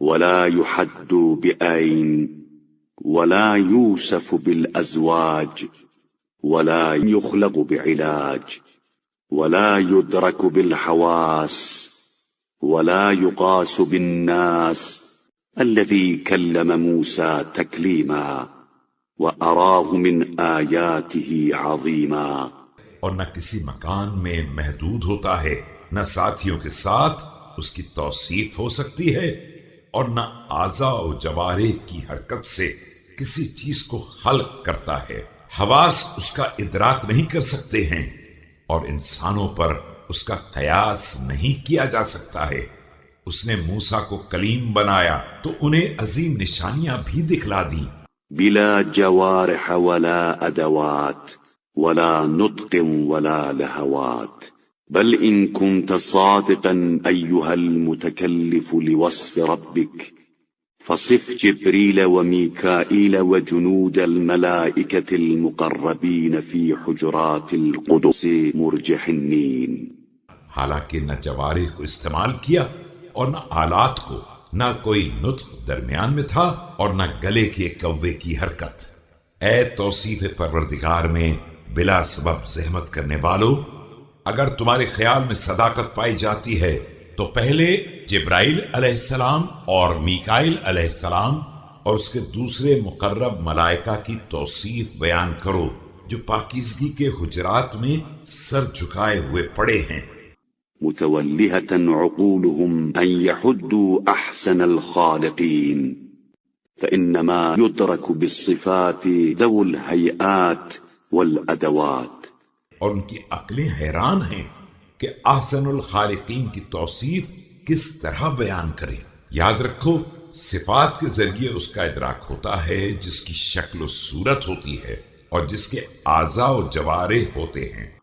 ولا يحد بأين ولا يوصف بالأزواج ولا يخلق بعلاج ولا يدرك بالحواس ولا يقاس بالناس الذي كلم موسى تكليما وأراه من آياته عظيما. اور نہ کسی مکان میں محدود ہوتا ہے، نہ ساتھیوں کے ساتھ اس کی توصیف ہو سکتی ہے، اور نہ اعضاء و جوارح کی حرکت سے کسی چیز کو خلق کرتا ہے۔ حواس اس کا ادراک نہیں کر سکتے ہیں، اور انسانوں پر اس کا قیاس نہیں کیا جا سکتا ہے۔ اس نے موسیٰ کو کلیم بنایا تو انہیں عظیم نشانیاں بھی دکھلا دیں۔ بلا جوارح ولا أدوات ولا نطق ولا لهوات بل إن كنت صادقا أيها المتكلف لوصف ربك فصف جبريل وميكائيل وجنود الملائكة المقربين في حجرات القدس مرجحنين۔ حالانکہ نہ جوارح کو استعمال کیا اور نہ آلات کو، نہ کوئی نطق درمیان میں تھا اور نہ گلے کے کوے کی حرکت۔ اے توصیف پروردگار میں بلا سبب زحمت کرنے والو، اگر تمہارے خیال میں صداقت پائی جاتی ہے تو پہلے جبرائیل علیہ السلام اور میکائیل علیہ السلام اور اس کے دوسرے مقرب ملائکہ کی توصیف بیان کرو جو پاکیزگی کے حجرات میں سر جھکائے ہوئے پڑے ہیں۔ متولهة عقولهم أن يحدوا أحسن الخالقين فإنما يدرك بالصفات ذو الهيئات والأدوات۔ اور ان کی عقلیں حیران ہیں کہ احسن الخالقین کی توصیف کس طرح بیان کریں۔ یاد رکھو صفات کے ذریعے اس کا ادراک ہوتا ہے جس کی شکل و صورت ہوتی ہے اور جس کے اعضاء و جوارح ہوتے ہیں۔